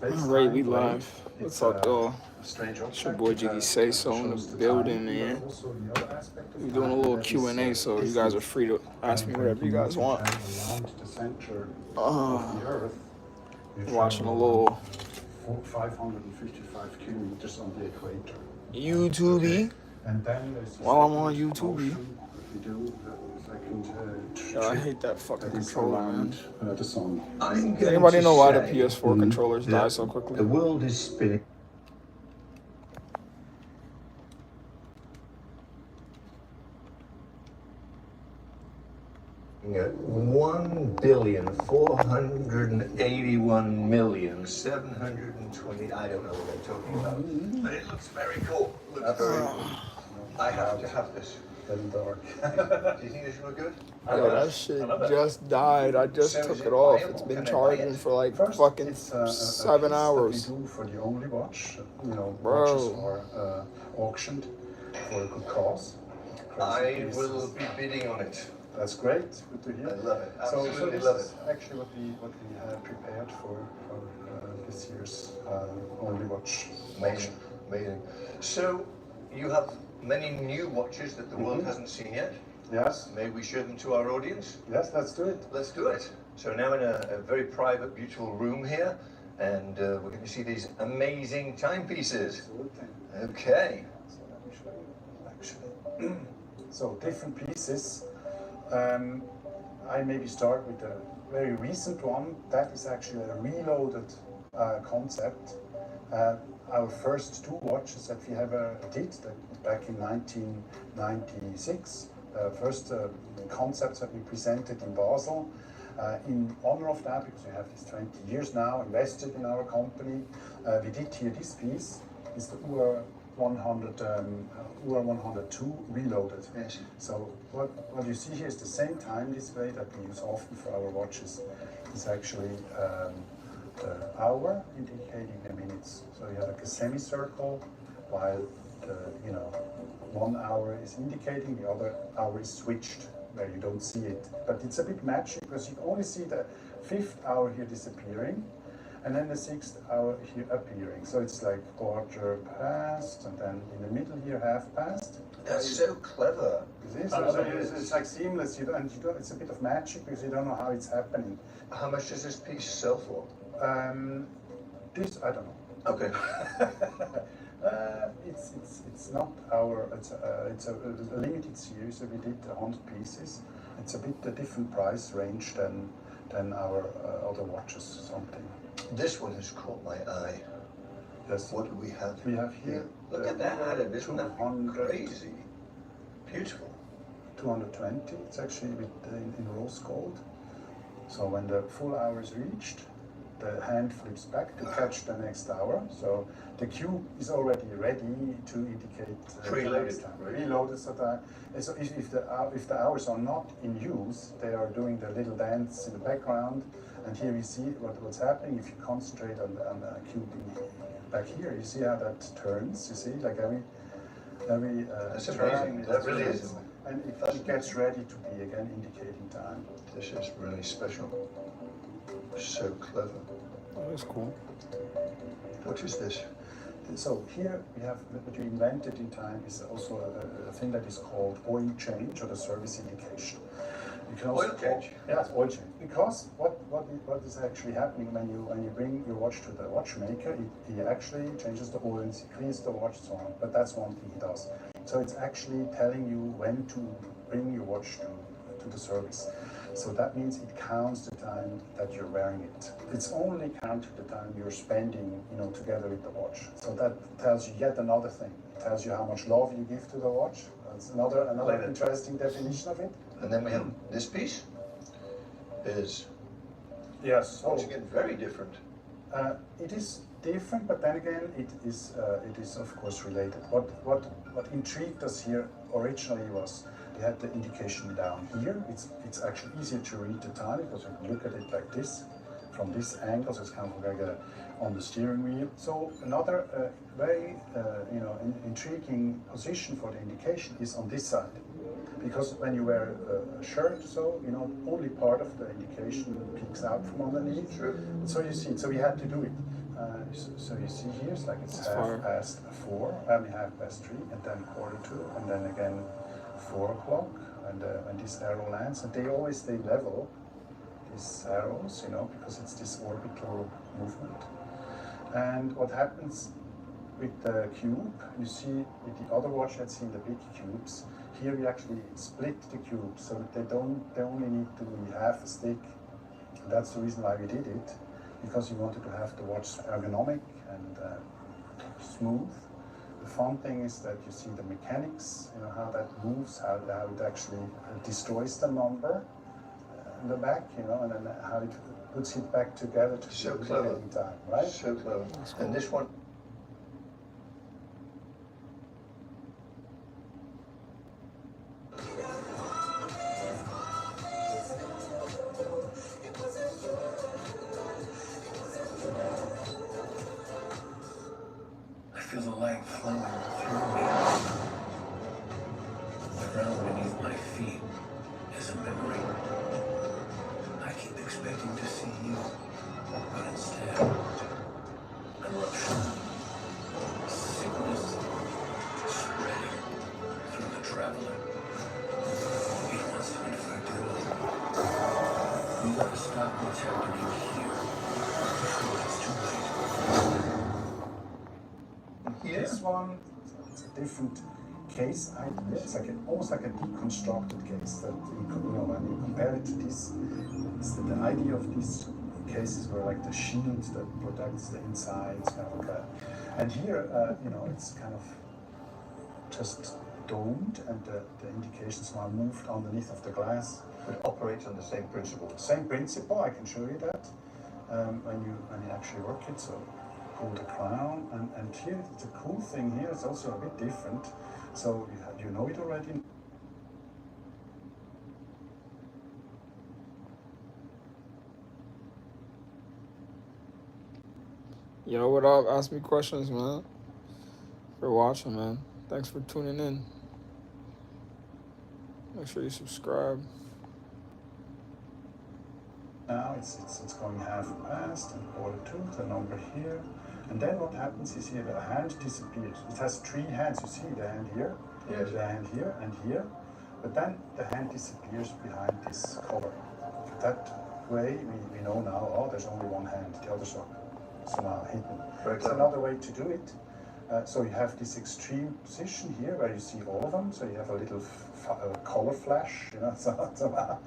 Alright, we live. What's up, y'all? Strange It's your boy Jiggysayso in the building, man. We're doing a little Q&A, so you guys are free to ask me whatever you guys want. Watching a little 555 kilometers on the equator. YouTube. And then there's While I'm on YouTube. we do I hate that fucking controller, man. The sun. Does anybody know why the PS4 controllers die so quickly? The world is spinning. At 1,481,720. I don't know what I'm talking about, but it looks very cool. Looks very cool. I have to have this. Very dark. Do you think this look good? That shit just died. I just took it off. It's been charging for like fucking 7 hours. We do for the only watch. Bro. Watches are auctioned for a good cause. I will be bidding on it. That's great. Good to hear. I love it. So Absolutely this love is it. actually what we have prepared for this year's only watch. Amazing, amazing. So you have many new watches that the world hasn't seen yet. Yes. May we show them to our audience? Yes, let's do it. Let's do it. So now in a very private, beautiful room here, and we're going to see these amazing timepieces. Absolutely. Okay. So let me show you actually. So different pieces. I maybe start with a very recent one. That is actually a reloaded concept. Our first two watches that we ever did back in 1996. First concepts that we presented in Basel. In honor of that, because we have this 20 years now invested in our company, we did here this piece. It's the UR 102 reloaded. Yes. So what you see here is the same time display that we use often for our watches. It's actually the hour indicating the minutes. So you have like a semicircle, while the 1 hour is indicating, the other hour is switched where you don't see it. But it's a bit matchy because you only see the 5th hour here disappearing, and then the 6th hour here appearing. So it's like quarter past, and then in the middle here half past. That's so clever. It's like seamless. It's a bit of magic because you don't know how it's happening. How much does this piece sell for? This I don't know. Okay. It's not our. It's a limited series. So we did 100 pieces. It's a bit a different price range than our other watches. Something. This one has caught my eye. Yes. What do we have? We have here. Look at that, Adam. Isn't that crazy? Beautiful. 220. It's actually in rose gold. So when the full hour is reached, the hand flips back to catch the next hour. So the cube is already ready to indicate preloaded. Reloaded. So if the hours are not in use, they are doing the little dance in the background. And here we see what's happening. If you concentrate on the cube back here, you see how that turns. You see, like every That's turn, amazing. That really is. And it gets ready to be again indicating time. This is really special. So clever. Oh, that's cool. What is this? So here we have what we invented in time is also a thing that is called oil change or the service indication. You can also Oil change? Yes, oil change. Because what is actually happening when you bring your watch to the watchmaker, he actually changes the oils, he cleans the watch, so on. But that's one thing he does. So it's actually telling you when to bring your watch to the service. So that means it counts the time that you're wearing it. It's only counting the time you're spending, together with the watch. So that tells you yet another thing. It tells you how much love you give to the watch. That's another interesting definition of it. And then we have this piece. Is once again very different. It is different, but then again, it is of course related. What intrigued us here originally was we had the indication down here. It's actually easier to read the time because you can look at it like this, from this angle. So it's kind of like on the steering wheel. So another very intriguing position for the indication is on this side. Because when you wear a shirt, only part of the indication peeks out from underneath. True. So you see it. So we had to do it. So you see here, it's like it's That's half fire. past 4, half past 3, and then 1:45, and then again 4 o'clock, and when this arrow lands, and they always stay level, these arrows, because it's this orbital movement. And what happens with the cube, you see with the other watch that's in the big cubes, here we actually split the cube so that they only need to be half a stick. And that's the reason why we did it, because we wanted to have the watch ergonomic and smooth. The fun thing is that you see the mechanics, how that moves, how it actually destroys the number in the back, and then how it puts it back together to So the clever. time, right? So clever. And this one. I feel the light flowing through me. The ground beneath my feet is a memory. I keep expecting to see you, but instead, corruption, sickness, spreading through the traveler. It wants to infect it all. We gotta stop what's happening here before it's too late. Here. This one, it's a different case idea. It's like almost like a deconstructed case that when you compare it to this, it's the idea of these cases were like the shield that protects the insides, kind of like that. And here, it's kind of just domed, and the indications are moved underneath of the glass. It operates on the same principle. Same principle, I can show you that when you actually work it. So pull the crown, and here it's a cool thing. Here it's also a bit different. So you know it already. Yo, what up? Ask me questions, man. For watching, man. Thanks for tuning in. Make sure you subscribe. Now it's going half past and 1:45, the number here. And then what happens is here the hand disappears. It has 3 hands, you see the hand here, Yes. the hand here, and here. But then the hand disappears behind this cover. That way we know now, there's only one hand, the others are somehow hidden. Very It's clever. another way to do it. So you have this extreme position here where you see all of them. So you have a little color flash, somehow,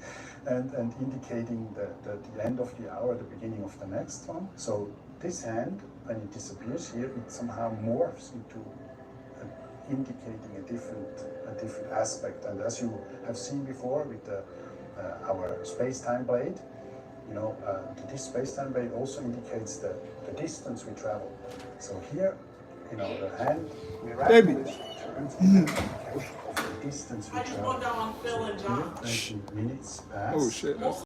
and indicating the end of the hour, the beginning of the next one. So this hand, when it disappears here, it somehow morphs into indicating a different aspect. And as you have seen before with our space-time blade, this space-time blade also indicates the distance we travel. So here, the hand miraculously turns into an indication of the distance we I just travel. wonder how I'm feeling, John. 20 minutes pass. Oh, shit.